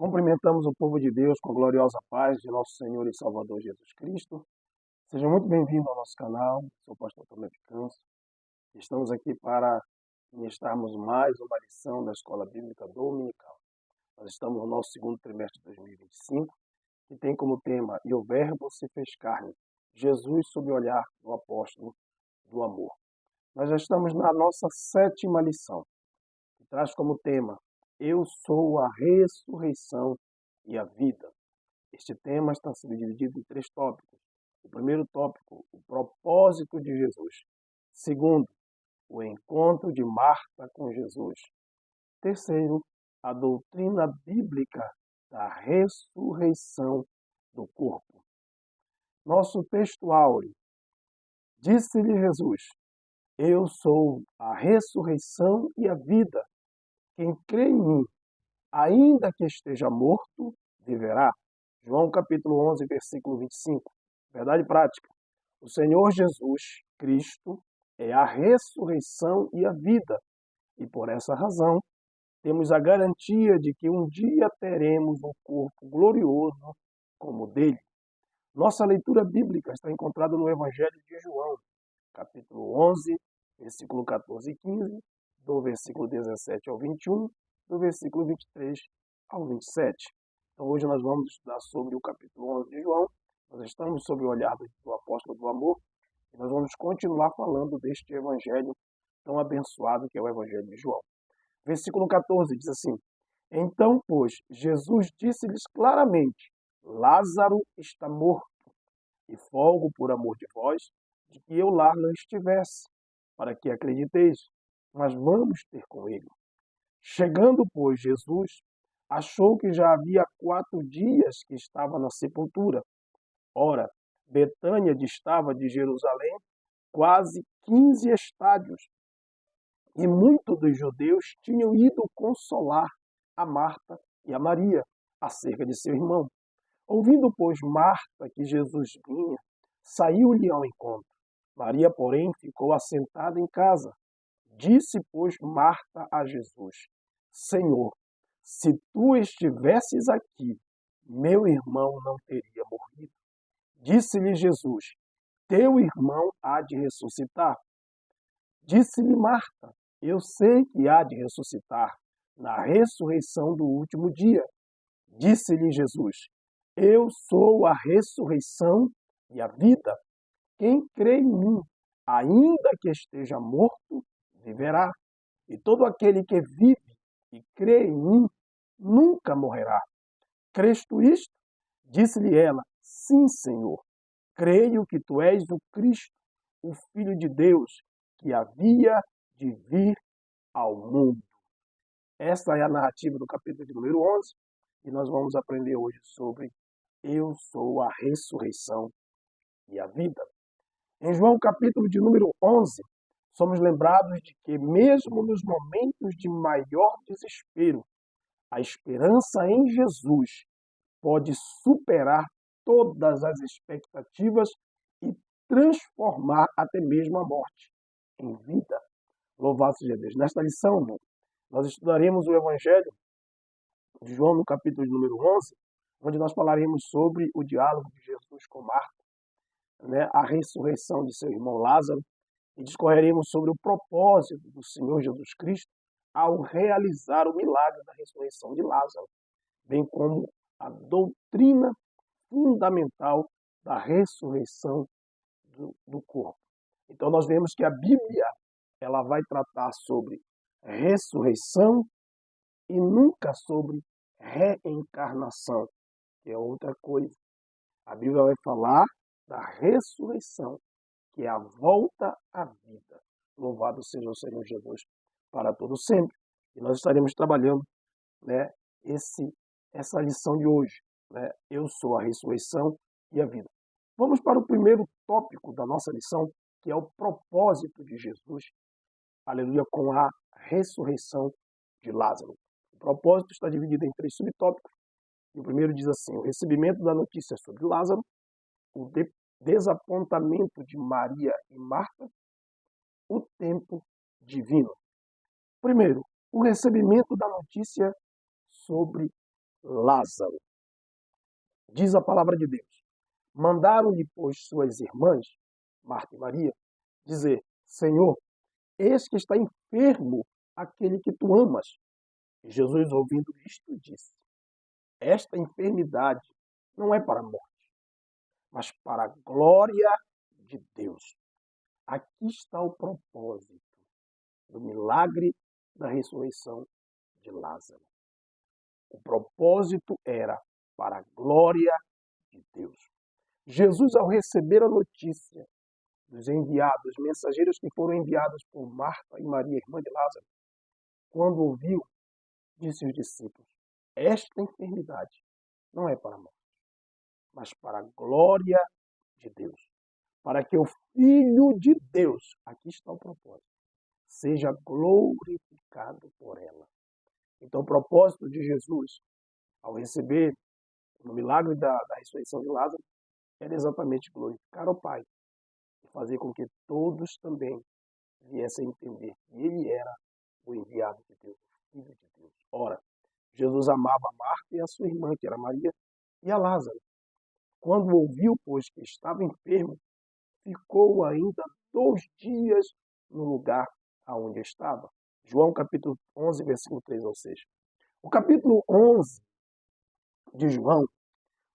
Cumprimentamos o povo de Deus com a gloriosa paz de nosso Senhor e Salvador Jesus Cristo. Sejam muito bem-vindos ao nosso canal. Sou o pastor Tomé Picanso. Estamos aqui para ministrarmos mais uma lição da Escola Bíblica Dominical. Nós estamos no nosso segundo trimestre de 2025, que tem como tema "E o Verbo se fez carne, Jesus sob o olhar do apóstolo do amor". Nós já estamos na nossa sétima lição, que traz como tema "Eu sou a ressurreição e a vida". Este tema está sendo dividido em 3 tópicos. O primeiro tópico, o propósito de Jesus. Segundo, o encontro de Marta com Jesus. Terceiro, a doutrina bíblica da ressurreição do corpo. Nosso texto áureo. Disse-lhe Jesus: Eu sou a ressurreição e a vida. Quem crê em mim, ainda que esteja morto, viverá. João capítulo 11, versículo 25. Verdade prática. O Senhor Jesus Cristo é a ressurreição e a vida. E por essa razão, temos a garantia de que um dia teremos um corpo glorioso como o dele. Nossa leitura bíblica está encontrada no Evangelho de João, capítulo 11, versículo 14 e 15, do versículo 17 ao 21, do versículo 23 ao 27. Então hoje nós vamos estudar sobre o capítulo 11 de João. Nós estamos sob o olhar do apóstolo do amor e nós vamos continuar falando deste evangelho tão abençoado que é o evangelho de João. Versículo 14 diz assim: Então, pois, Jesus disse-lhes claramente: Lázaro está morto, e folgo por amor de vós, de que eu lá não estivesse, para que acrediteis, mas vamos ter com ele. Chegando, pois, Jesus, achou que já havia 4 dias que estava na sepultura. Ora, Betânia distava de Jerusalém quase 15 estádios, e muitos dos judeus tinham ido consolar a Marta e a Maria acerca de seu irmão. Ouvindo, pois, Marta que Jesus vinha, saiu-lhe ao encontro. Maria, porém, ficou assentada em casa. Disse, pois, Marta a Jesus: Senhor, se tu estivesses aqui, meu irmão não teria morrido. Disse-lhe Jesus: Teu irmão há de ressuscitar. Disse-lhe Marta: Eu sei que há de ressuscitar na ressurreição do último dia. Disse-lhe Jesus: Eu sou a ressurreição e a vida. Quem crê em mim, ainda que esteja morto, viverá. E todo aquele que vive e crê em mim, nunca morrerá. Crês tu isto? Disse-lhe ela: Sim, Senhor. Creio que tu és o Cristo, o Filho de Deus, que havia de vir ao mundo. Esta é a narrativa do capítulo de número 11, e nós vamos aprender hoje sobre Eu sou a ressurreição e a vida. Em João capítulo de número 11, somos lembrados de que mesmo nos momentos de maior desespero, a esperança em Jesus pode superar todas as expectativas e transformar até mesmo a morte em vida. Louvado seja Deus. Nesta lição, nós estudaremos o Evangelho de João no capítulo de número 11, onde nós falaremos sobre o diálogo de Jesus com Marta, a ressurreição de seu irmão Lázaro, e discorreremos sobre o propósito do Senhor Jesus Cristo ao realizar o milagre da ressurreição de Lázaro, bem como a doutrina fundamental da ressurreição do corpo. Então nós vemos que a Bíblia ela vai tratar sobre ressurreição e nunca sobre reencarnação, que é outra coisa. A Bíblia vai falar da ressurreição, que é a volta à vida. Louvado seja o Senhor Jesus para todo sempre. E nós estaremos trabalhando, essa lição de hoje. Eu sou a ressurreição e a vida. Vamos para o primeiro tópico da nossa lição, que é o propósito de Jesus, aleluia, com a ressurreição de Lázaro. O propósito está dividido em 3 subtópicos. E o primeiro diz assim: o recebimento da notícia sobre Lázaro, o desapontamento de Maria e Marta, o tempo divino. Primeiro, o recebimento da notícia sobre Lázaro. Diz a palavra de Deus. Mandaram-lhe, pois, suas irmãs, Marta e Maria, dizer: Senhor, eis que está enfermo aquele que tu amas. E Jesus, ouvindo isto, disse: Esta enfermidade não é para a morte, mas para a glória de Deus. Aqui está o propósito do milagre da ressurreição de Lázaro. O propósito era para a glória de Deus. Jesus, ao receber a notícia dos enviados, mensageiros que foram enviados por Marta e Maria, irmã de Lázaro, quando ouviu, disse aos discípulos: Esta enfermidade não é para a morte, mas para a glória de Deus, para que o Filho de Deus, aqui está o propósito, seja glorificado por ela. Então, o propósito de Jesus, ao receber o milagre da ressurreição de Lázaro, era exatamente glorificar o Pai e fazer com que todos também viessem a entender que ele era o enviado de Deus, o Filho de Deus. Ora, Jesus amava a Marta e a sua irmã, que era Maria, e a Lázaro. Quando ouviu, pois, que estava enfermo, ficou ainda 2 dias no lugar aonde estava. João capítulo 11, versículo 3 ao 6. O capítulo 11 de João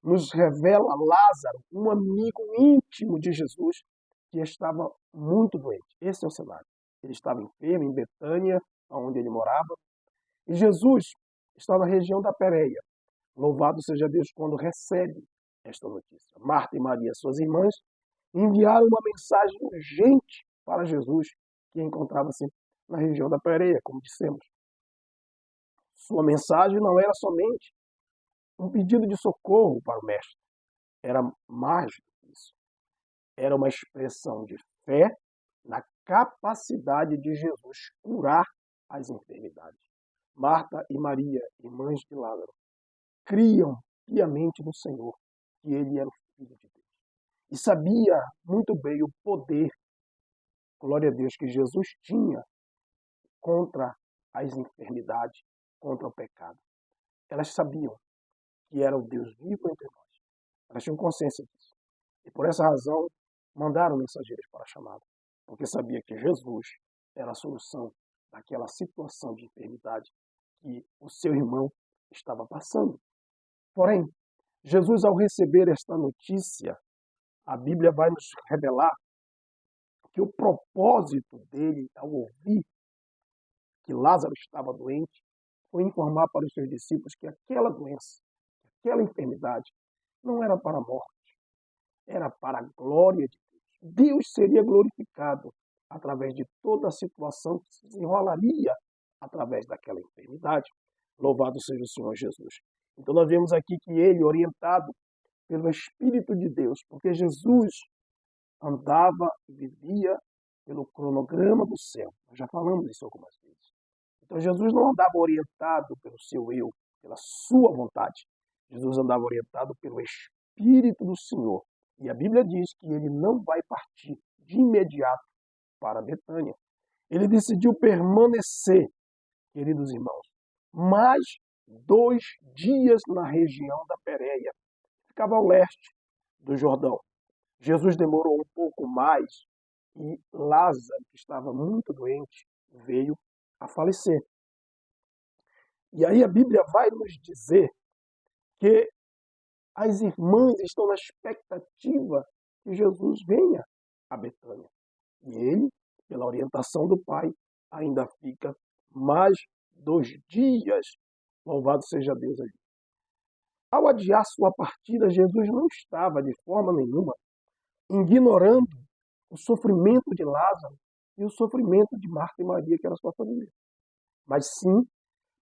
nos revela Lázaro, um amigo íntimo de Jesus, que estava muito doente. Esse é o cenário. Ele estava enfermo em Betânia, onde ele morava, e Jesus está na região da Pérea. Louvado seja Deus quando recebe esta notícia. Marta e Maria, suas irmãs, enviaram uma mensagem urgente para Jesus, que encontrava-se na região da Pérea, como dissemos. Sua mensagem não era somente um pedido de socorro para o mestre, era mais do que isso. Era uma expressão de fé na capacidade de Jesus curar as enfermidades. Marta e Maria, irmãs de Lázaro, criam piamente no Senhor, que ele era o Filho de Deus. E sabia muito bem o poder, glória a Deus, que Jesus tinha contra as enfermidades, contra o pecado. Elas sabiam que era o Deus vivo entre nós. Elas tinham consciência disso. E por essa razão, mandaram mensageiros para chamá-lo, porque sabia que Jesus era a solução daquela situação de enfermidade que o seu irmão estava passando. Porém, Jesus, ao receber esta notícia, a Bíblia vai nos revelar que o propósito dele, ao ouvir que Lázaro estava doente, foi informar para os seus discípulos que aquela doença, aquela enfermidade, não era para a morte, era para a glória de Deus. Deus seria glorificado através de toda a situação que se desenrolaria através daquela enfermidade. Louvado seja o Senhor Jesus. Então nós vemos aqui que ele, orientado pelo Espírito de Deus, porque Jesus andava e vivia pelo cronograma do céu. Nós já falamos isso algumas vezes. Então Jesus não andava orientado pelo seu eu, pela sua vontade. Jesus andava orientado pelo Espírito do Senhor. E a Bíblia diz que ele não vai partir de imediato para Betânia. Ele decidiu permanecer, queridos irmãos, mais 2 dias na região da Pérea. Ficava ao leste do Jordão. Jesus demorou um pouco mais e Lázaro, que estava muito doente, veio a falecer. E aí a Bíblia vai nos dizer que as irmãs estão na expectativa que Jesus venha a Betânia. E ele, pela orientação do Pai, ainda fica mais 2 dias. Louvado seja Deus ali. Ao adiar sua partida, Jesus não estava de forma nenhuma ignorando o sofrimento de Lázaro e o sofrimento de Marta e Maria, que era sua família, mas sim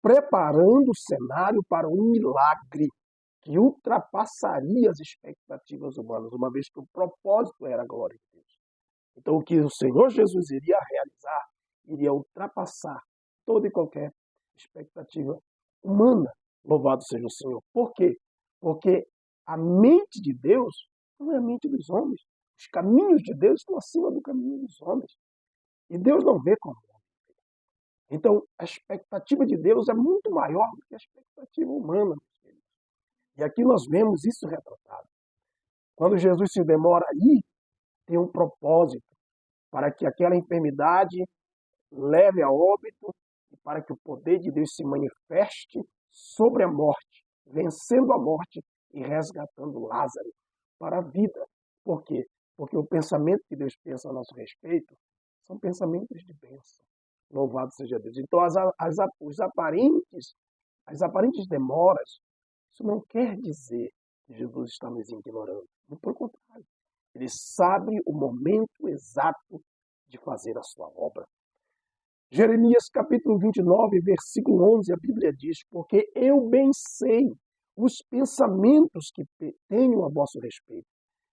preparando o cenário para um milagre que ultrapassaria as expectativas humanas, uma vez que o propósito era a glória de Deus. Então, o que o Senhor Jesus iria realizar iria ultrapassar toda e qualquer expectativa humana. Louvado seja o Senhor. Por quê? Porque a mente de Deus não é a mente dos homens. Os caminhos de Deus estão acima do caminho dos homens. E Deus não vê como o homem vê. Então, a expectativa de Deus é muito maior do que a expectativa humana. E aqui nós vemos isso retratado. Quando Jesus se demora aí, tem um propósito para que aquela enfermidade leve a óbito e para que o poder de Deus se manifeste sobre a morte, vencendo a morte e resgatando Lázaro para a vida. Por quê? Porque o pensamento que Deus pensa a nosso respeito são pensamentos de bênção. Louvado seja Deus. Então, as aparentes demoras, isso não quer dizer que Jesus está nos ignorando. Muito pelo contrário. Ele sabe o momento exato de fazer a sua obra. Jeremias capítulo 29, versículo 11, a Bíblia diz: porque eu bem sei os pensamentos que tenho a vosso respeito,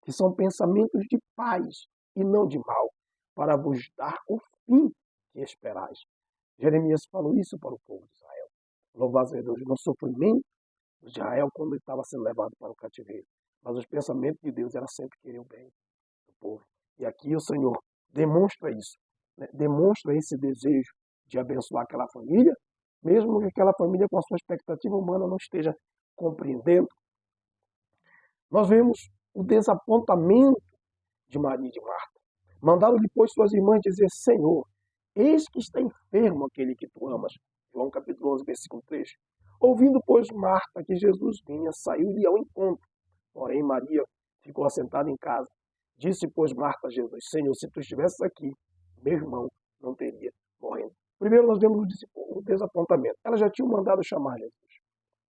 que são pensamentos de paz e não de mal, para vos dar o fim que esperais. Jeremias falou isso para o povo de Israel. Louvado seja Deus, no sofrimento de Israel quando ele estava sendo levado para o cativeiro. Mas os pensamentos de Deus eram sempre querer o bem do povo. E aqui o Senhor demonstra isso, né? Demonstra esse desejo de abençoar aquela família, mesmo que aquela família com a sua expectativa humana não esteja compreendendo. Nós vemos o desapontamento de Maria e de Marta. Mandaram depois suas irmãs dizer: Senhor, eis que está enfermo aquele que tu amas. João capítulo 11, versículo 3. Ouvindo, pois, Marta que Jesus vinha, saiu-lhe ao encontro. Porém, Maria ficou assentada em casa. Disse, pois, Marta a Jesus: Senhor, se tu estivesses aqui, meu irmão não teria morrido. Primeiro nós vemos o desapontamento. Ela já tinha mandado chamar Jesus.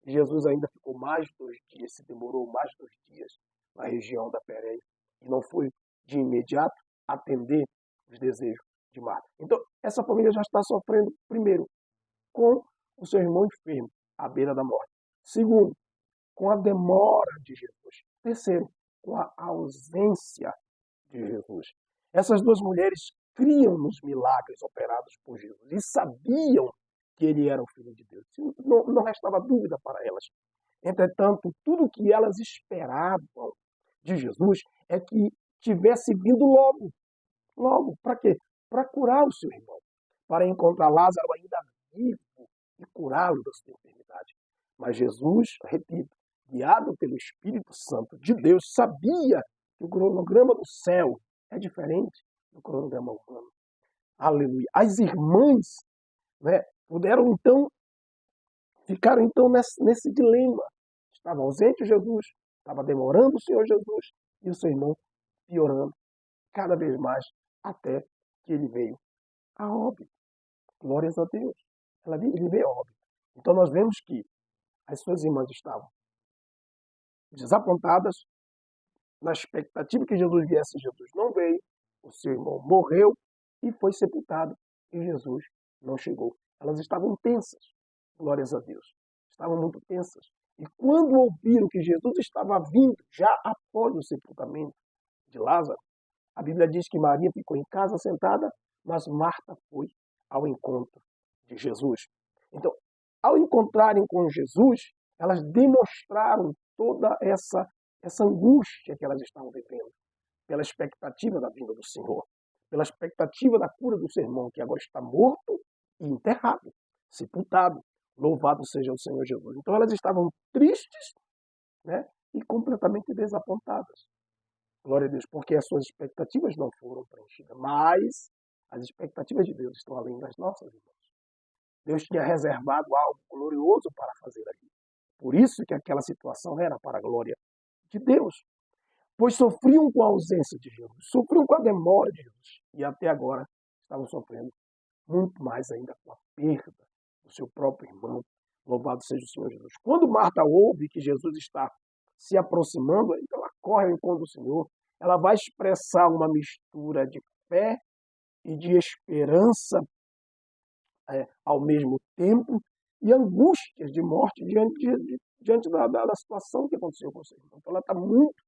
E Jesus ainda ficou mais 2 dias, se demorou mais 2 dias na região da Pérea. E não foi de imediato atender os desejos de Marta. Então, essa família já está sofrendo, primeiro, com o seu irmão enfermo, à beira da morte. Segundo, com a demora de Jesus. Terceiro, com a ausência de Jesus. Essas 2 mulheres criam nos milagres operados por Jesus e sabiam que ele era o Filho de Deus. Não restava dúvida para elas. Entretanto, tudo o que elas esperavam de Jesus é que tivesse vindo logo. Logo, para quê? Para curar o seu irmão. Para encontrar Lázaro ainda vivo e curá-lo da sua enfermidade. Mas Jesus, repito, guiado pelo Espírito Santo de Deus, sabia que o cronograma do céu é diferente do cronograma humano. Aleluia. As irmãs, né, ficaram então nesse dilema. Estava ausente Jesus, estava demorando o Senhor Jesus e o seu irmão piorando cada vez mais até que ele veio a óbito. Glórias a Deus. Ele veio a óbito. Então nós vemos que as suas irmãs estavam desapontadas, na expectativa que Jesus viesse. Jesus não veio, o seu irmão morreu e foi sepultado, e Jesus não chegou. Elas estavam tensas, glórias a Deus, estavam muito tensas. E quando ouviram que Jesus estava vindo, já após o sepultamento de Lázaro, a Bíblia diz que Maria ficou em casa sentada, mas Marta foi ao encontro de Jesus. Então, ao encontrarem com Jesus, elas demonstraram toda essa angústia que elas estavam vivendo, pela expectativa da vinda do Senhor, pela expectativa da cura do seu irmão, que agora está morto e enterrado, sepultado. Louvado seja o Senhor Jesus. Então elas estavam tristes, né, e completamente desapontadas. Glória a Deus, porque as suas expectativas não foram preenchidas, mas as expectativas de Deus estão além das nossas, irmãos. Deus tinha reservado algo glorioso para fazer ali. Por isso que aquela situação era para a glória de Deus. Pois sofriam com a ausência de Jesus, sofriam com a demora de Jesus, e até agora estavam sofrendo muito mais ainda com a perda do seu próprio irmão. Louvado seja o Senhor Jesus. Quando Marta ouve que Jesus está se aproximando, então ela corre ao encontro do Senhor, ela vai expressar uma mistura de fé e de esperança ao mesmo tempo, e angústias de morte diante da situação que aconteceu com o seu irmão. Então ela está muito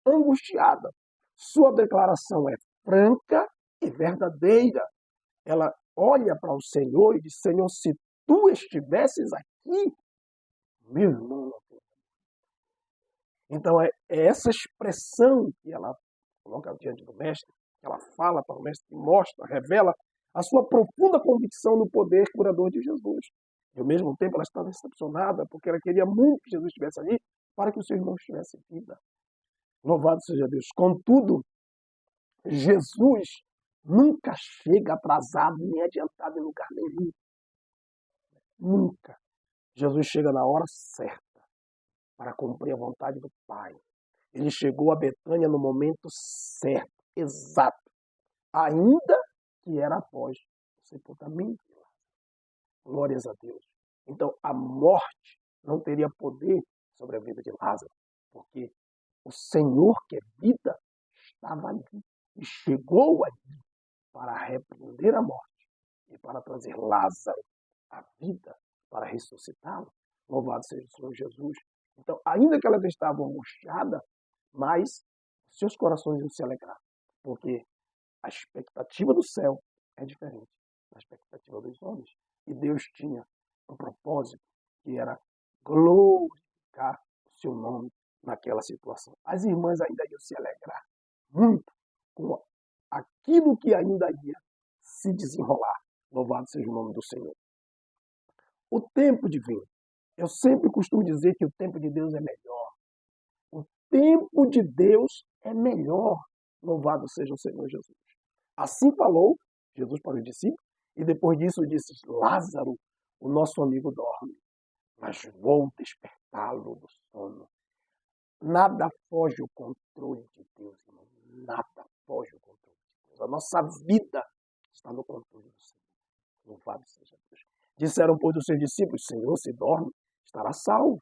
angustiada. Sua declaração é franca e verdadeira. Ela olha para o Senhor e diz: Senhor, se tu estivesses aqui, meu irmão não teria. Então é essa expressão que ela coloca diante do mestre, que ela fala para o mestre, que mostra, revela a sua profunda convicção no poder curador de Jesus. E ao mesmo tempo ela está decepcionada, porque ela queria muito que Jesus estivesse ali, para que o seu irmão tivesse vida. Louvado seja Deus. Contudo, Jesus nunca chega atrasado nem adiantado em lugar nenhum. Nunca. Jesus chega na hora certa para cumprir a vontade do Pai. Ele chegou a Betânia no momento certo, exato, ainda que era após o sepultamento. Glórias a Deus. Então, a morte não teria poder sobre a vida de Lázaro, porque o Senhor, que é vida, estava ali e chegou ali para repreender a morte e para trazer Lázaro à vida, para ressuscitá-lo. Louvado seja o Senhor Jesus. Então, ainda que elas estavam angustiadas, mas seus corações iam se alegrar, porque a expectativa do céu é diferente da expectativa dos homens. E Deus tinha um propósito, que era glorificar o seu nome naquela situação. As irmãs ainda iam se alegrar muito com aquilo que ainda ia se desenrolar. Louvado seja o nome do Senhor. O tempo divino. Eu sempre costumo dizer que o tempo de Deus é melhor. O tempo de Deus é melhor. Louvado seja o Senhor Jesus. Assim falou Jesus para os discípulos, e depois disso disse: Lázaro, o nosso amigo dorme, mas vou despertá-lo do sono. Nada foge ao controle de Deus, irmão. Nada foge ao controle de Deus. A nossa vida está no controle do Senhor. Louvado seja Deus. Disseram, pois, os seus discípulos: Senhor, se dorme, estará salvo.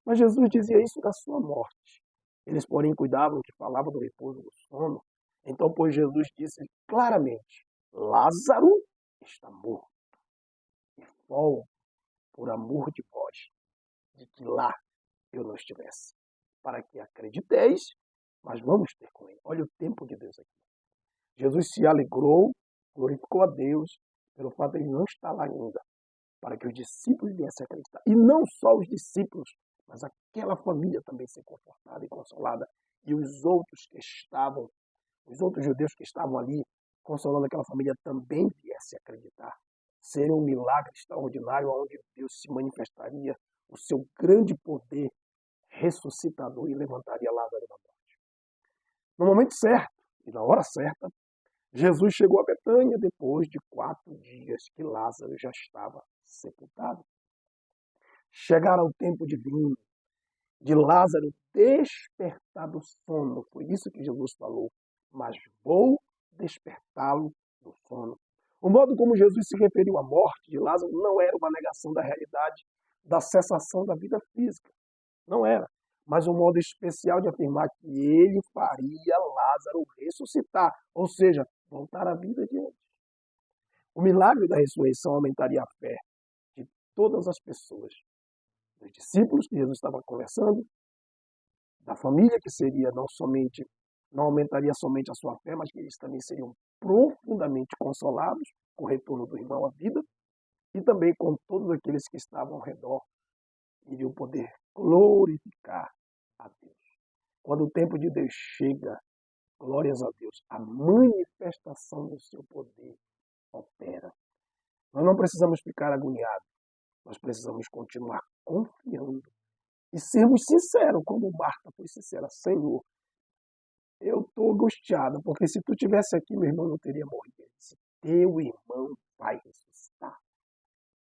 Mas Jesus dizia isso da sua morte. Eles, porém, cuidavam que falava do repouso do sono. Então, pois, Jesus disse claramente: Lázaro está morto. E folgo por amor de vós, de que lá eu não estivesse, para que acrediteis, mas vamos ter com ele. Olha o tempo de Deus aqui. Jesus se alegrou, glorificou a Deus pelo fato de ele não estar lá ainda, para que os discípulos viessem acreditar. E não só os discípulos, mas aquela família também ser confortada e consolada. E os outros judeus que estavam ali, consolando aquela família, também viessem acreditar. Seria um milagre extraordinário onde Deus se manifestaria o seu grande poder ressuscitador e levantaria Lázaro da morte. No momento certo e na hora certa, Jesus chegou a Betânia depois de 4 dias que Lázaro já estava sepultado. Chegara o tempo divino de Lázaro despertar do sono. Foi isso que Jesus falou. Mas vou despertá-lo do sono. O modo como Jesus se referiu à morte de Lázaro não era uma negação da realidade da cessação da vida física. Não era. Mas um modo especial de afirmar que ele faria Lázaro ressuscitar, ou seja, voltar à vida de antes. O milagre da ressurreição aumentaria a fé de todas as pessoas, dos discípulos que Jesus estava conversando, da família que seria não aumentaria somente a sua fé, mas que eles também seriam profundamente consolados com o retorno do irmão à vida, e também com todos aqueles que estavam ao redor, iriam poder glorificar a Deus. Quando o tempo de Deus chega, glórias a Deus, a manifestação do seu poder opera. Nós não precisamos ficar agoniados, nós precisamos continuar confiando e sermos sinceros, como Marta foi sincera: Senhor, eu estou angustiada, porque se tu estivesse aqui, meu irmão não teria morrido. Ele disse: teu irmão vai ressuscitar.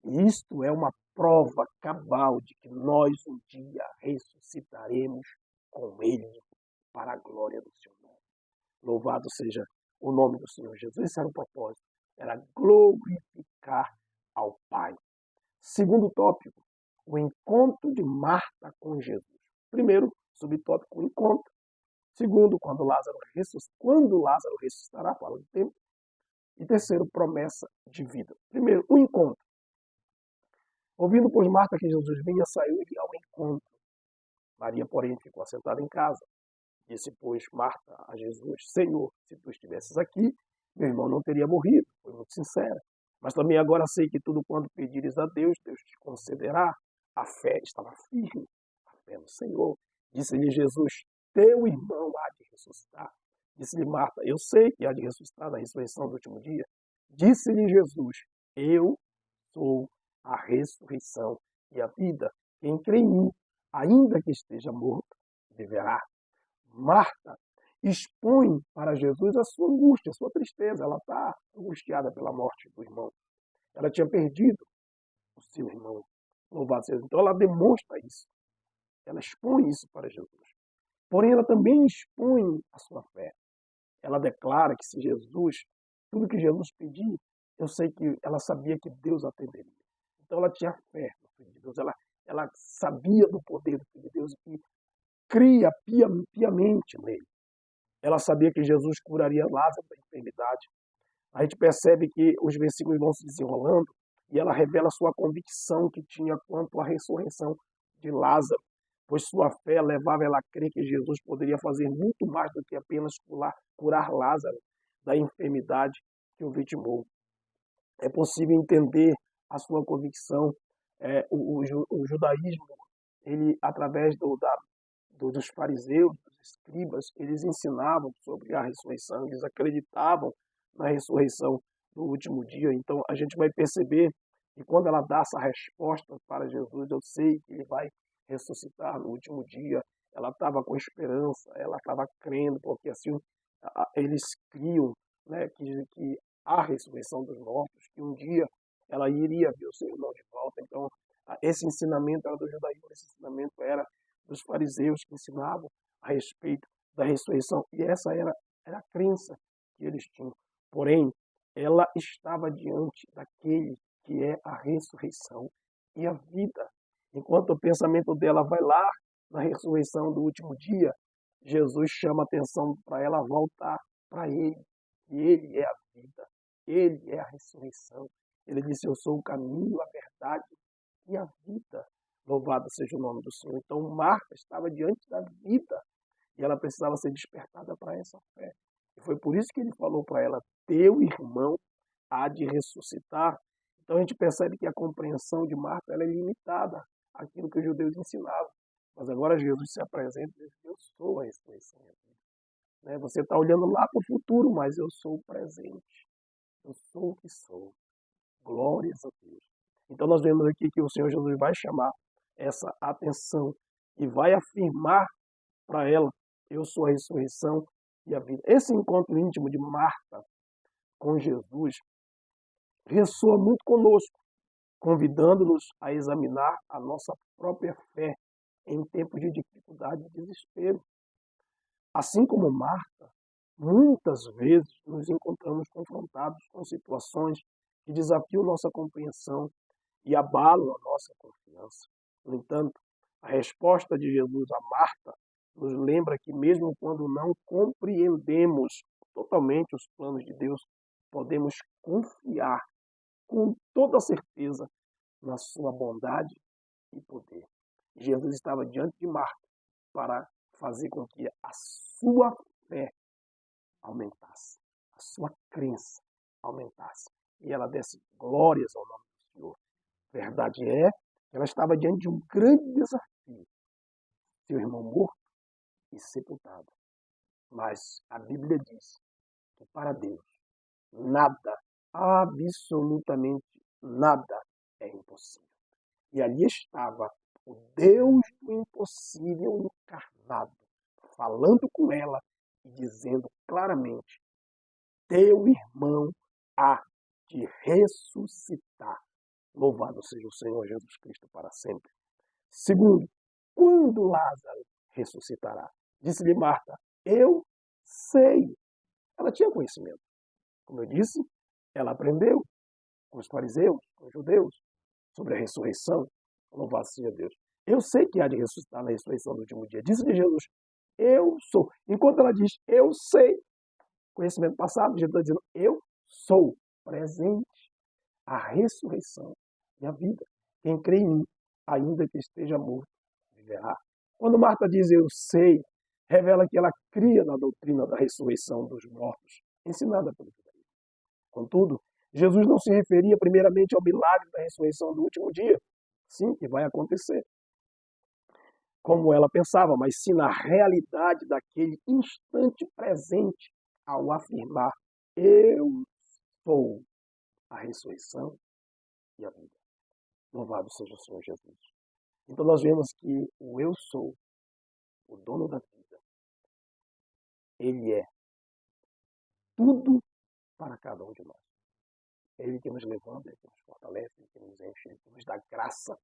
E isto é uma prova cabal de que nós um dia ressuscitaremos com ele para a glória do seu nome. Louvado seja o nome do Senhor Jesus. Esse era o propósito, era glorificar ao Pai. Segundo tópico, o encontro de Marta com Jesus. Primeiro, subtópico, o encontro. Segundo, quando Lázaro ressuscitará, fala do tempo. E terceiro, promessa de vida. Primeiro, o encontro. Ouvindo, pois, Marta que Jesus vinha, saiu-lhe ao encontro. Maria, porém, ficou assentada em casa. Disse, pois, Marta a Jesus: Senhor, se tu estivesses aqui, meu irmão não teria morrido. Foi muito sincera. Mas também agora sei que tudo quanto pedires a Deus, Deus te concederá. A fé estava firme, a fé no Senhor. Disse-lhe Jesus: teu irmão há de ressuscitar. Disse-lhe Marta: eu sei que há de ressuscitar na ressurreição do último dia. Disse-lhe Jesus: eu sou a ressurreição e a vida. Quem crê em mim, ainda que esteja morto, viverá. Marta expõe para Jesus a sua angústia, a sua tristeza. Ela está angustiada pela morte do irmão. Ela tinha perdido o seu irmão. Louvado seja. Então ela demonstra isso. Ela expõe isso para Jesus. Porém, ela também expõe a sua fé. Ela declara que se Jesus, tudo que Jesus pedir, eu sei que ela sabia que Deus atenderia. Então ela tinha fé no Filho de Deus. Ela sabia do poder do Filho de Deus e cria piamente nele. Ela sabia que Jesus curaria Lázaro da enfermidade. A gente percebe que os versículos vão se desenrolando e ela revela sua convicção que tinha quanto à ressurreição de Lázaro, pois sua fé levava ela a crer que Jesus poderia fazer muito mais do que apenas curar Lázaro da enfermidade que o vitimou. É possível entender a sua convicção. O judaísmo, ele através dos fariseus, dos escribas, eles ensinavam sobre a ressurreição, eles acreditavam na ressurreição no último dia. Então a gente vai perceber que quando ela dá essa resposta para Jesus, eu sei que ele vai ressuscitar no último dia. Ela estava com esperança, ela estava crendo, porque assim eles criam, né, que a ressurreição dos mortos, que um dia ela iria ver o seu irmão de volta. Então esse ensinamento era do judaísmo, esse ensinamento era dos fariseus que ensinavam a respeito da ressurreição. E essa era a crença que eles tinham. Porém, ela estava diante daquele que é a ressurreição e a vida. Enquanto o pensamento dela vai lá na ressurreição do último dia, Jesus chama a atenção para ela voltar para ele. E ele é a vida, ele é a ressurreição. Ele disse, eu sou o caminho, a verdade e a vida. Louvado seja o nome do Senhor. Então, Marta estava diante da vida e ela precisava ser despertada para essa fé. E foi por isso que ele falou para ela, teu irmão há de ressuscitar. Então, a gente percebe que a compreensão de Marta ela é limitada àquilo que os judeus ensinavam. Mas agora Jesus se apresenta e diz, eu sou a ressurreição e a vida. Você está olhando lá para o futuro, mas eu sou o presente. Eu sou o que sou. Glórias a Deus. Então nós vemos aqui que o Senhor Jesus vai chamar essa atenção e vai afirmar para ela, eu sou a ressurreição e a vida. Esse encontro íntimo de Marta com Jesus ressoa muito conosco, convidando-nos a examinar a nossa própria fé em tempos de dificuldade e desespero. Assim como Marta, muitas vezes nos encontramos confrontados com situações que desafiam nossa compreensão e abalam a nossa confiança. No entanto, a resposta de Jesus a Marta nos lembra que mesmo quando não compreendemos totalmente os planos de Deus, podemos confiar com toda certeza na sua bondade e poder. Jesus estava diante de Marta para fazer com que a sua fé aumentasse, a sua crença aumentasse. E ela desse glórias ao nome do Senhor. Verdade é que ela estava diante de um grande desafio. Seu irmão morto e sepultado. Mas a Bíblia diz que para Deus nada, absolutamente nada é impossível. E ali estava o Deus do impossível encarnado, falando com ela e dizendo claramente, teu irmão há de ressuscitar. Louvado seja o Senhor Jesus Cristo para sempre. Segundo, quando Lázaro ressuscitará? Disse-lhe Marta, eu sei. Ela tinha conhecimento. Como eu disse, ela aprendeu com os fariseus, com os judeus, sobre a ressurreição. Louvado seja Deus. Eu sei que há de ressuscitar na ressurreição do último dia. Disse-lhe Jesus, eu sou. Enquanto ela diz, eu sei, conhecimento passado, Jesus está dizendo, eu sou presente. A ressurreição e a vida. Quem crê em mim, ainda que esteja morto, viverá. Quando Marta diz eu sei, revela que ela cria na doutrina da ressurreição dos mortos, ensinada pelo judaísmo. Contudo, Jesus não se referia primeiramente ao milagre da ressurreição do último dia, sim, que vai acontecer, como ela pensava, mas sim na realidade daquele instante presente ao afirmar eu sou a ressurreição e a vida. Louvado seja o Senhor Jesus. Então nós vemos que o eu sou, o dono da vida, ele é tudo para cada um de nós. Ele que nos levanta, ele que nos fortalece, ele que nos enche, ele que nos dá graça.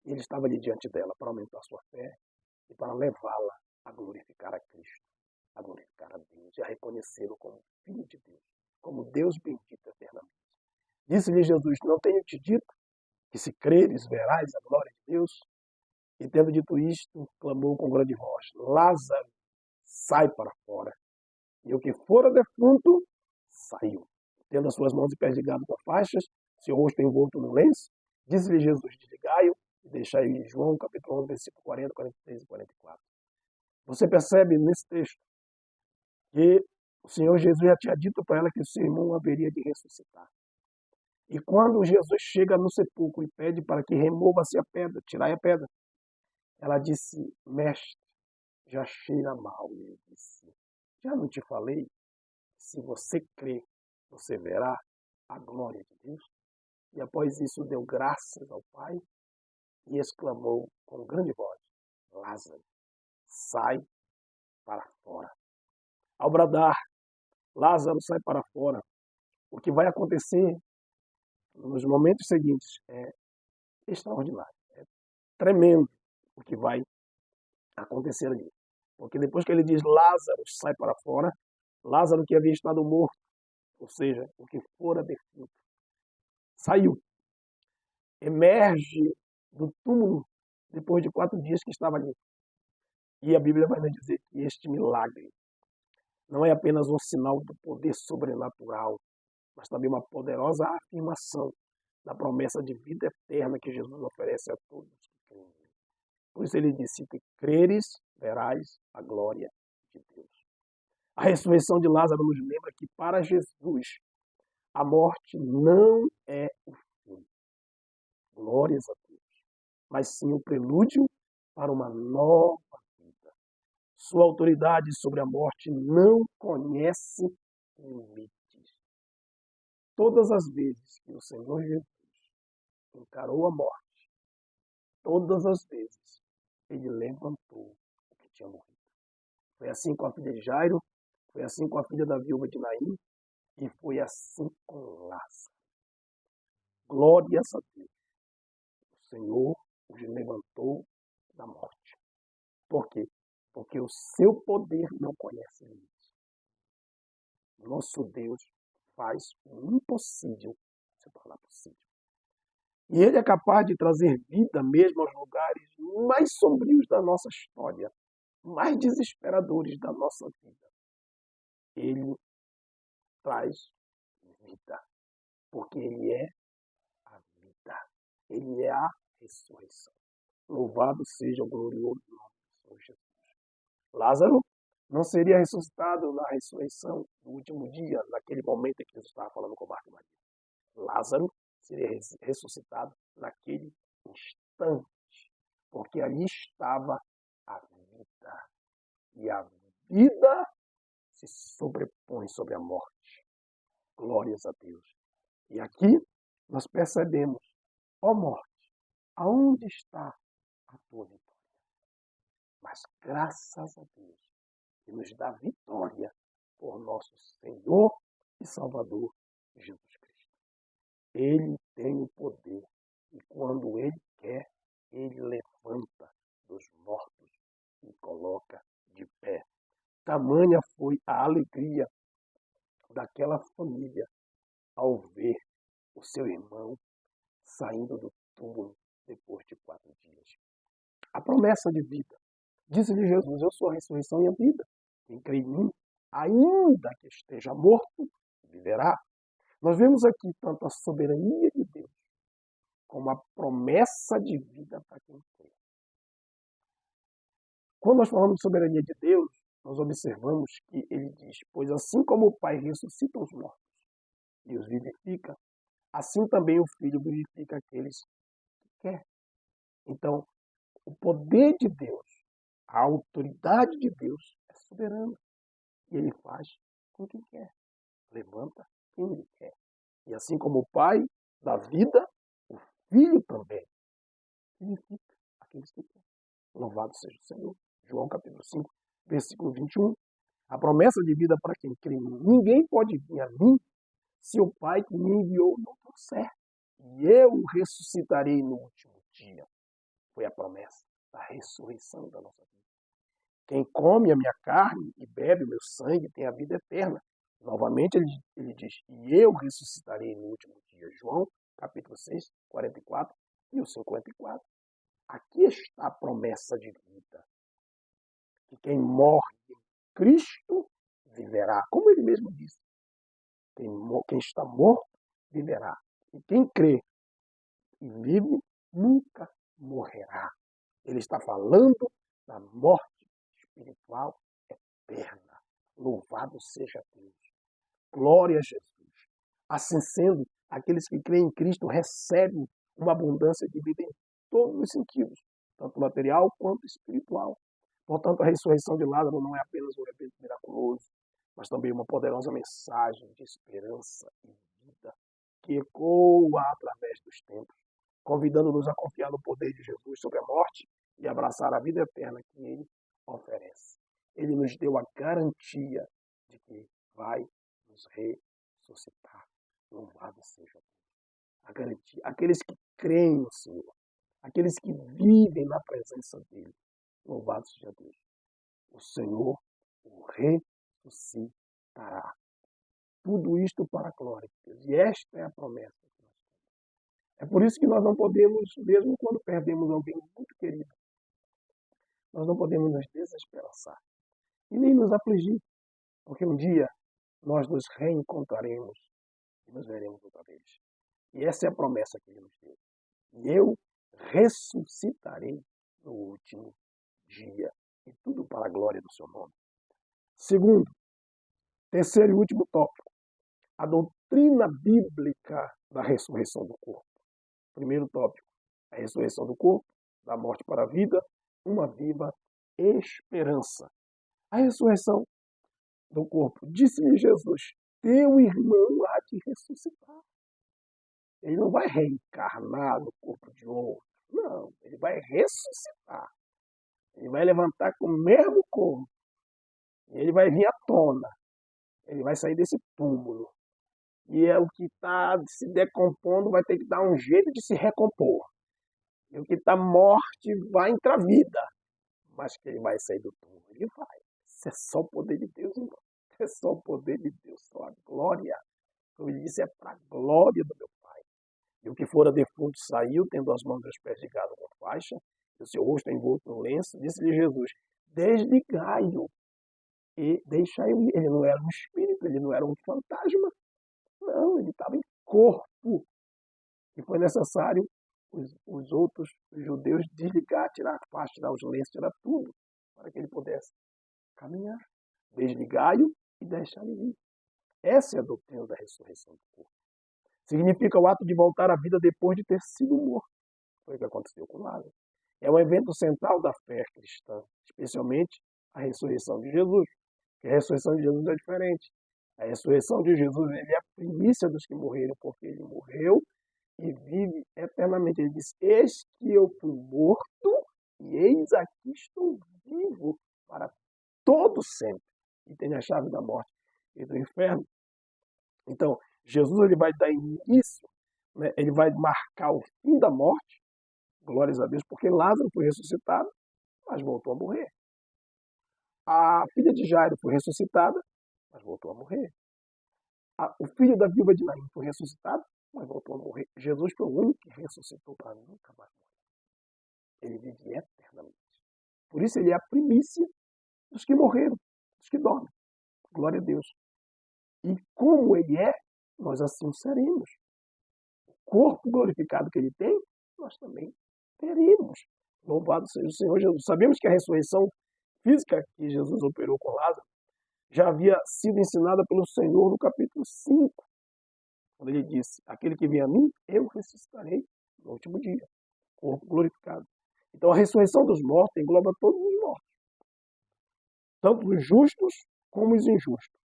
E ele estava ali diante dela para aumentar a sua fé e para levá-la a glorificar a Cristo, a glorificar a Deus e a reconhecê-lo como Filho de Deus, como Deus bendito eternamente. Disse-lhe Jesus: não tenho te dito que se creres verás a glória de Deus? E tendo dito isto, clamou com grande voz: Lázaro, sai para fora. E o que fora defunto saiu, tendo as suas mãos e pés ligados com faixas, seu rosto envolto no lenço. Disse-lhe Jesus: desligai-o e deixai-o. João capítulo 1, versículo 40, 43 e 44. Você percebe nesse texto que o Senhor Jesus já tinha dito para ela que o seu irmão haveria de ressuscitar. E quando Jesus chega no sepulcro e pede para que remova-se a pedra, tirai a pedra, ela disse: mestre, já cheira mal. Ele disse: já não te falei? Se você crê, você verá a glória de Deus. E após isso deu graças ao Pai e exclamou com grande voz: Lázaro, sai para fora. Ao bradar, Lázaro, sai para fora, o que vai acontecer nos momentos seguintes é extraordinário, é tremendo o que vai acontecer ali. Porque depois que ele diz Lázaro, sai para fora, Lázaro que havia estado morto, ou seja, o que fora defunto, saiu, emerge do túmulo depois de 4 dias que estava ali. E a Bíblia vai nos dizer que este milagre não é apenas um sinal do poder sobrenatural, mas também uma poderosa afirmação da promessa de vida eterna que Jesus oferece a todos que creem. Por isso ele disse: se creres, verás a glória de Deus. A ressurreição de Lázaro nos lembra que para Jesus a morte não é o fim, glórias a Deus, mas sim o prelúdio para uma nova vida. Sua autoridade sobre a morte não conhece limites. Todas as vezes que o Senhor Jesus encarou a morte, todas as vezes ele levantou o que tinha morrido. Foi assim com a filha de Jairo, foi assim com a filha da viúva de Naim e foi assim com Lázaro. Glórias a Deus. O Senhor os levantou da morte. Por quê? Porque o seu poder não conhece limites. Nosso Deus faz o impossível se tornar possível. E ele é capaz de trazer vida mesmo aos lugares mais sombrios da nossa história, mais desesperadores da nossa vida. Ele traz vida, porque ele é a vida. Ele é a ressurreição. Louvado seja o glorioso nome do Senhor Jesus. Lázaro não seria ressuscitado na ressurreição do último dia, naquele momento em que Jesus estava falando com Marta e Maria. Lázaro seria ressuscitado naquele instante, porque ali estava a vida. E a vida se sobrepõe sobre a morte. Glórias a Deus. E aqui nós percebemos, ó morte, aonde está a tua vitória? Mas graças a Deus que nos dá vitória por nosso Senhor e Salvador Jesus Cristo. Ele tem o poder e quando ele quer, ele levanta dos mortos e coloca de pé. Tamanha foi a alegria daquela família ao ver o seu irmão saindo do túmulo depois de 4 dias. A promessa de vida. Disse-lhe Jesus: eu sou a ressurreição e a vida. Quem crê em mim, ainda que esteja morto, viverá. Nós vemos aqui tanto a soberania de Deus como a promessa de vida para quem crê. Quando nós falamos de soberania de Deus, nós observamos que ele diz: pois assim como o Pai ressuscita os mortos e os vivifica, assim também o Filho vivifica aqueles que quer. Então, o poder de Deus, a autoridade de Deus é soberana. E ele faz com quem quer. Levanta quem ele quer. E assim como o Pai dá vida, o Filho também vivifica. Louvado seja o Senhor. João capítulo 5, versículo 21. A promessa de vida para quem crê em mim. Ninguém pode vir a mim se o Pai que me enviou não trouxer. E eu ressuscitarei no último dia. Foi a promessa da ressurreição da nossa vida. Quem come a minha carne e bebe o meu sangue tem a vida eterna. Novamente ele diz, e eu ressuscitarei no último dia. João capítulo 6, 44 e o 54. Aqui está a promessa de vida. Que quem morre em Cristo viverá. Como ele mesmo disse. Quem está morto viverá. E quem crê e vive nunca morrerá. Ele está falando da morte espiritual eterna. Louvado seja Deus. Glória a Jesus. Assim sendo, aqueles que creem em Cristo recebem uma abundância de vida em todos os sentidos, tanto material quanto espiritual. Portanto, a ressurreição de Lázaro não é apenas um evento miraculoso, mas também uma poderosa mensagem de esperança e vida que ecoa através dos tempos, convidando-nos a confiar no poder de Jesus sobre a morte e abraçar a vida eterna que ele oferece. Ele nos deu a garantia de que vai nos ressuscitar. Louvado seja Deus. A garantia. Aqueles que creem no Senhor, aqueles que vivem na presença dele, louvado seja Deus. O Senhor o ressuscitará. Tudo isto para a glória de Deus. E esta é a promessa que nós temos. É por isso que nós não podemos, mesmo quando perdemos alguém muito querido, nós não podemos nos desesperançar e nem nos afligir, porque um dia nós nos reencontraremos e nos veremos outra vez. E essa é a promessa que ele nos deu. E eu ressuscitarei no último dia. E tudo para a glória do seu nome. Segundo, terceiro e último tópico. A doutrina bíblica da ressurreição do corpo. Primeiro tópico. A ressurreição do corpo, da morte para a vida, uma viva esperança. A ressurreição do corpo. Disse-lhe Jesus, teu irmão há de ressuscitar. Ele não vai reencarnar no corpo de outro. Não, ele vai ressuscitar. Ele vai levantar com o mesmo corpo. Ele vai vir à tona. Ele vai sair desse túmulo. E é o que está se decompondo vai ter que dar um jeito de se recompor. E o que está morte vai entrar vida. Mas que ele vai sair do túmulo. Ele vai. Isso é só o poder de Deus, irmão. É só o poder de Deus, só a glória. Como ele disse, é para a glória do meu Pai. E o que fora defunto saiu, tendo as mãos e os pés ligados com faixa, e o seu rosto envolto no lenço, disse-lhe Jesus, desligai-o e deixai-o ir. Ele não era um espírito, ele não era um fantasma. Não, ele estava em corpo. E foi necessário os outros judeus desligar, tirar a faixa, tirar os lenços, tirar tudo, para que ele pudesse caminhar. Desligai-o e deixai-o ir. Essa é a doutrina da ressurreição do corpo. Significa o ato de voltar à vida depois de ter sido morto. Foi o que aconteceu com Lázaro. É um evento central da fé cristã, especialmente a ressurreição de Jesus. Porque a ressurreição de Jesus é diferente. A ressurreição de Jesus ele é a primícia dos que morreram, porque ele morreu e vive eternamente. Ele diz, eis que eu fui morto e eis aqui estou vivo para todo sempre. E tenho a chave da morte e do inferno. Então, Jesus ele vai dar início, né? Ele vai marcar o fim da morte, glórias a Deus, porque Lázaro foi ressuscitado, mas voltou a morrer. A filha de Jairo foi ressuscitada, mas voltou a morrer. O filho da viúva de Naim foi ressuscitado, mas voltou a morrer. Jesus foi o único que ressuscitou para nunca mais morrer. Ele vive eternamente. Por isso ele é a primícia dos que morreram, dos que dormem. Glória a Deus. E como ele é, nós assim seremos. O corpo glorificado que ele tem, nós também teremos. Louvado seja o Senhor Jesus. Sabemos que a ressurreição física que Jesus operou com Lázaro já havia sido ensinada pelo Senhor no capítulo 5, quando ele disse, aquele que vem a mim, eu ressuscitarei no último dia. Corpo glorificado. Então a ressurreição dos mortos engloba todos os mortos. Tanto os justos como os injustos,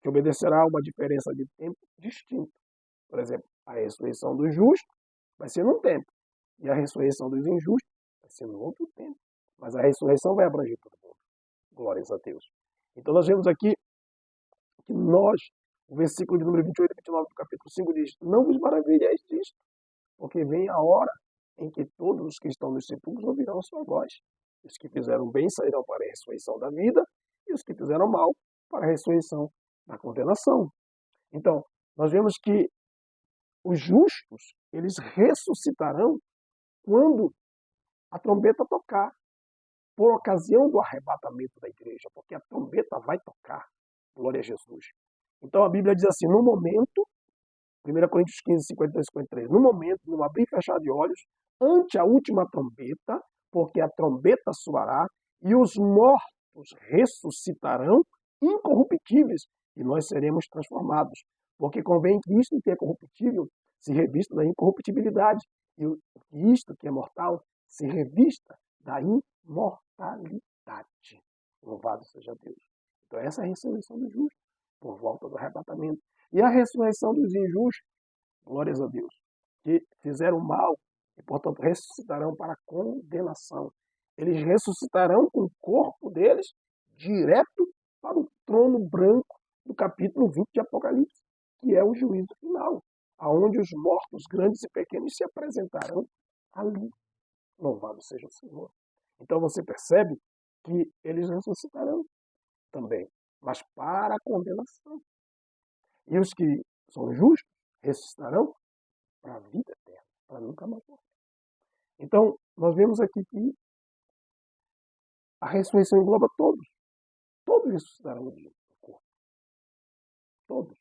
que obedecerá a uma diferença de tempo distinta. Por exemplo, a ressurreição dos justos vai ser num tempo, e a ressurreição dos injustos vai ser num outro tempo. mas a ressurreição vai abranger todo mundo. Glórias a Deus. Então nós vemos aqui que o versículo de número 28 e 29 do capítulo 5 diz: não vos maravilheis disto, porque vem a hora em que todos os que estão nos sepulcros ouvirão a sua voz. Os que fizeram bem sairão para a ressurreição da vida, e os que fizeram mal para a ressurreição da condenação. Então, nós vemos que os justos, eles ressuscitarão quando a trombeta tocar, por ocasião do arrebatamento da igreja, porque a trombeta vai tocar. Glória a Jesus. Então a Bíblia diz assim, no momento, 1 Coríntios 15, 52 e 53, no momento, no abrir e fechar de olhos, ante a última trombeta, porque a trombeta soará, e os mortos ressuscitarão incorruptíveis, e nós seremos transformados. Porque convém que isto que é corruptível se revista da incorruptibilidade, e isto que é mortal se revista da imortalidade. Louvado seja Deus. Então essa é a ressurreição dos justos, por volta do arrebatamento. E a ressurreição dos injustos, glórias a Deus, que fizeram mal e, portanto, ressuscitarão para a condenação. Eles ressuscitarão com o corpo deles direto para o trono branco do capítulo 20 de Apocalipse, que é o juízo final, aonde os mortos, grandes e pequenos, se apresentarão ali. Louvado seja o Senhor. Então você percebe que eles ressuscitarão também, mas para a condenação. E os que são justos ressuscitarão para a vida eterna, para nunca mais morrer. Então, nós vemos aqui que a ressurreição engloba todos. Todos ressuscitarão no corpo. Todos.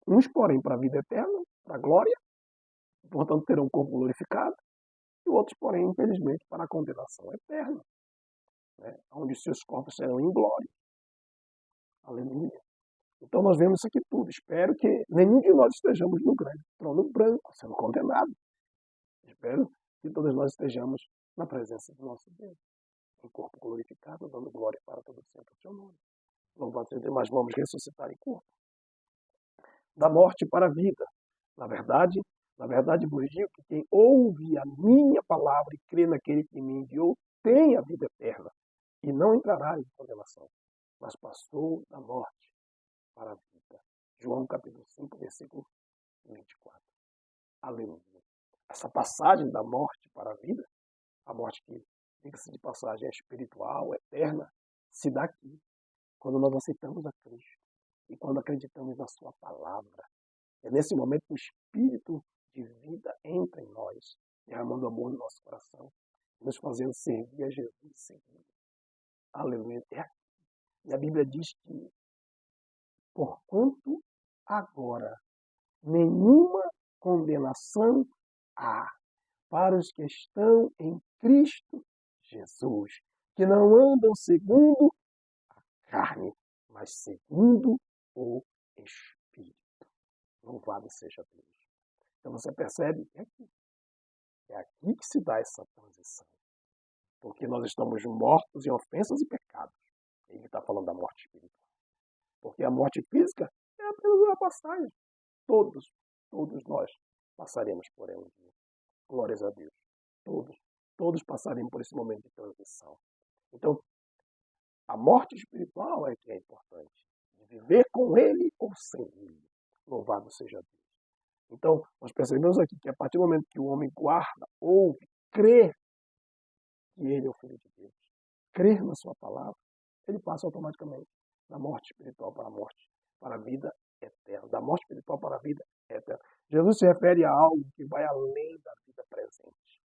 Uns, porém, para a vida eterna, para a glória, portanto terão um corpo glorificado, e outros, porém, infelizmente, para a condenação eterna, né? Onde seus corpos serão em glória. Aleluia. Então nós vemos isso aqui tudo. Espero que nenhum de nós estejamos no grande trono branco, sendo condenado. Espero que todos nós estejamos na presença do nosso Deus, em corpo glorificado, dando glória para todo sempre o seu nome. Louvado seja Deus, mas vamos ressuscitar em corpo. Da morte para a vida. Na verdade vos digo que quem ouve a minha palavra e crê naquele que me enviou, tem a vida eterna, e não entrará em condenação, mas passou da morte para a vida. João capítulo 5, versículo 24. Aleluia. Essa passagem da morte para a vida, a morte que, diga-se de passagem, é espiritual, eterna, se dá aqui, quando nós aceitamos a Cristo e quando acreditamos na sua palavra. É nesse momento que o Espírito de vida entra em nós, derramando amor no nosso coração, nos fazendo servir a Jesus e seguir. Aleluia. É aqui. E a Bíblia diz que, porquanto agora nenhuma condenação há para os que estão em Cristo Jesus, que não andam segundo a carne, mas segundo o Espírito. Louvado seja Deus. Então você percebe que é aqui que se dá essa transição. Porque nós estamos mortos em ofensas e pecados. Ele está falando da morte espiritual. Porque a morte física é apenas uma passagem. Todos nós passaremos por ela um dia. Glórias a Deus. Todos passaremos por esse momento de transição. Então, a morte espiritual é que é importante. De viver com Ele ou sem Ele. Louvado seja Deus. Então, nós percebemos aqui que a partir do momento que o homem guarda, ouve, crê que Ele é o Filho de Deus, crer na sua palavra, ele passa automaticamente da morte espiritual para a morte, para a vida eterna. Da morte espiritual para a vida eterna. Jesus se refere a algo que vai além da vida presente.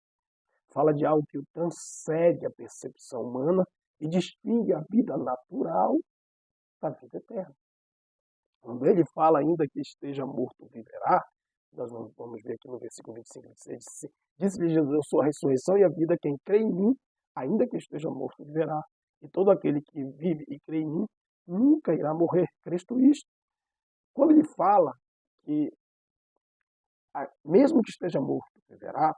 Fala de algo que transcende a percepção humana e distingue a vida natural da vida eterna. Quando ele fala ainda que esteja morto, viverá, nós vamos ver aqui no versículo 25, 26, disse-lhe Jesus, eu sou a ressurreição e a vida, quem crê em mim, ainda que esteja morto, viverá. E todo aquele que vive e crê em mim, nunca irá morrer. Cristo isto. Quando ele fala que, mesmo que esteja morto, viverá,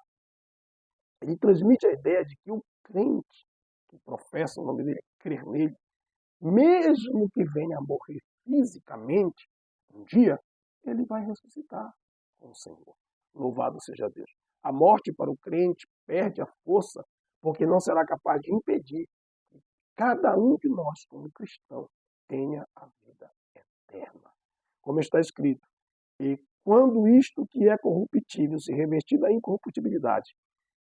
ele transmite a ideia de que o crente que professa o nome dele, crer nele, mesmo que venha a morrer fisicamente, um dia, ele vai ressuscitar com o Senhor. Louvado seja Deus. A morte para o crente perde a força porque não será capaz de impedir que cada um de nós, como cristão, tenha a vida eterna. Como está escrito, e quando isto que é corruptível se revestir da incorruptibilidade,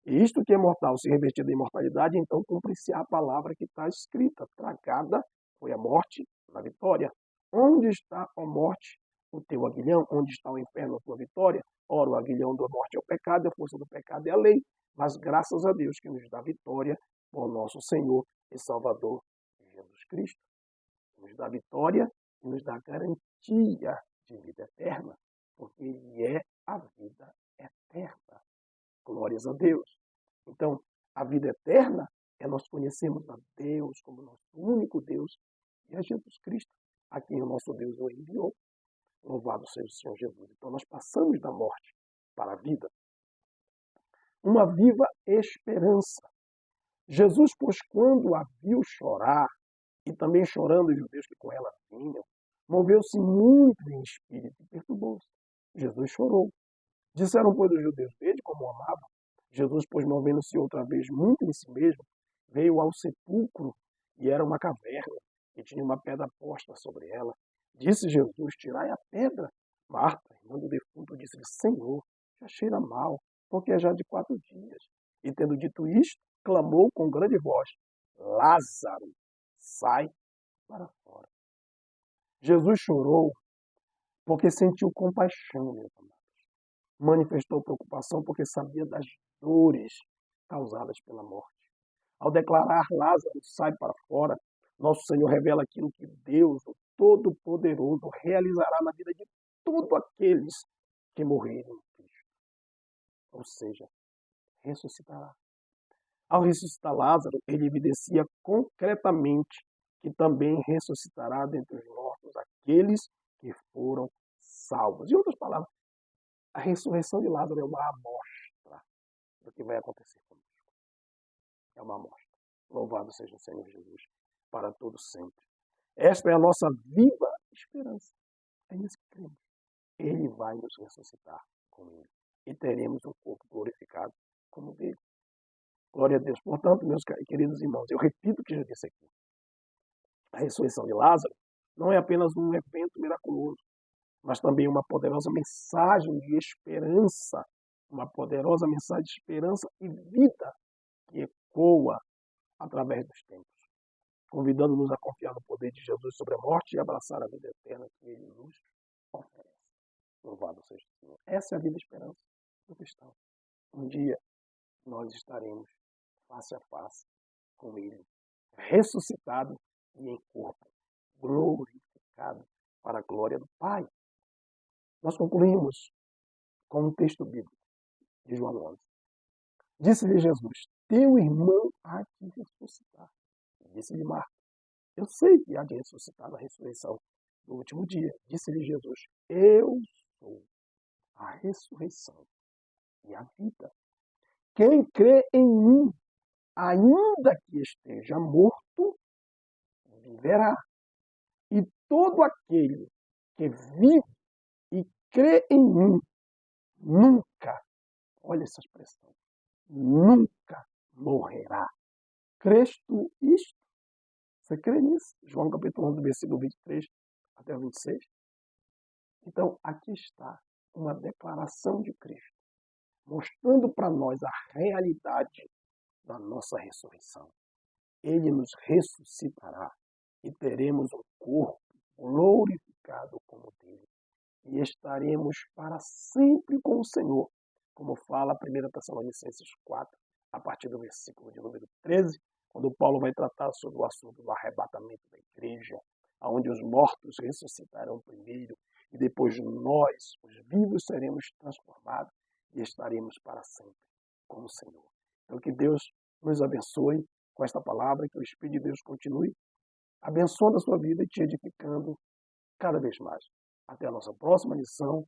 e isto que é mortal se revestir da imortalidade, então cumpre-se a palavra que está escrita. Tragada foi a morte na vitória. Onde está, ó morte, o teu aguilhão? Onde está o inferno, a tua vitória? Ora, o aguilhão da morte é o pecado, a força do pecado é a lei. Mas graças a Deus que nos dá vitória por nosso Senhor e Salvador Jesus Cristo. Nos dá vitória e nos dá garantia de vida eterna, porque Ele é a vida eterna. Glórias a Deus. Então, a vida eterna é nós conhecermos a Deus como nosso único Deus e a Jesus Cristo, a quem o nosso Deus o enviou. Louvado seja o Senhor Jesus. Então, nós passamos da morte para a vida. Uma viva esperança. Jesus, pois, quando a viu chorar, e também chorando os judeus que com ela vinham, moveu-se muito em espírito e perturbou-se. Jesus chorou. Disseram, pois, os judeus, vede como o amava. Jesus, pois, movendo-se outra vez muito em si mesmo, veio ao sepulcro, e era uma caverna, e tinha uma pedra posta sobre ela. Disse Jesus, tirai a pedra. Marta, irmã do defunto, disse-lhe, Senhor, já cheira mal, porque é já de 4 dias. E tendo dito isto, clamou com grande voz, Lázaro, sai para fora. Jesus chorou porque sentiu compaixão, meus amados. Manifestou preocupação porque sabia das dores causadas pela morte. Ao declarar Lázaro sai para fora, nosso Senhor revela aquilo que Deus, o Todo-Poderoso, realizará na vida de todos aqueles que morrerem em Cristo. Ou seja, ressuscitará. Ao ressuscitar Lázaro, ele evidencia concretamente que também ressuscitará dentre os mortos aqueles que foram salvos. Em outras palavras, a ressurreição de Lázaro é uma amostra do que vai acontecer conosco. É uma amostra. Louvado seja o Senhor Jesus para todo sempre. Esta é a nossa viva esperança. É nisso que cremos. Ele vai nos ressuscitar com ele. E teremos um corpo glorificado como o dele. Glória a Deus. Portanto, meus queridos irmãos, eu repito o que já disse aqui. A ressurreição de Lázaro não é apenas um evento miraculoso, mas também uma poderosa mensagem de esperança, uma poderosa mensagem de esperança e vida que ecoa através dos tempos, convidando-nos a confiar no poder de Jesus sobre a morte e abraçar a vida eterna que ele nos oferece. Louvado seja o Senhor. Essa é a vida esperança do cristão. Um dia nós estaremos face a face com ele, ressuscitado e em corpo, glorificado para a glória do Pai. Nós concluímos com um texto bíblico de João 11. Disse-lhe Jesus, teu irmão há de ressuscitar. Disse-lhe Marta, eu sei que há de ressuscitar na ressurreição do último dia. Disse-lhe Jesus, eu sou a ressurreição e a vida. Quem crê em mim, ainda que esteja morto, viverá. E todo aquele que vive e crê em mim, nunca, olha essa expressão, nunca morrerá. Crês tu isto? Você crê nisso? João capítulo 11, versículo 23 até o 26. Então, aqui está uma declaração de Cristo, mostrando para nós a realidade da nossa ressurreição. Ele nos ressuscitará e teremos um corpo glorificado como o dele. E estaremos para sempre com o Senhor, como fala 1 Tessalonicenses 4, a partir do versículo de número 13, quando Paulo vai tratar sobre o assunto do arrebatamento da igreja, onde os mortos ressuscitarão primeiro e depois nós, os vivos, seremos transformados e estaremos para sempre com o Senhor. Então que Deus nos abençoe com esta palavra, que o Espírito de Deus continue abençoando a sua vida e te edificando cada vez mais. Até a nossa próxima lição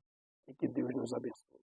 e que Deus nos abençoe.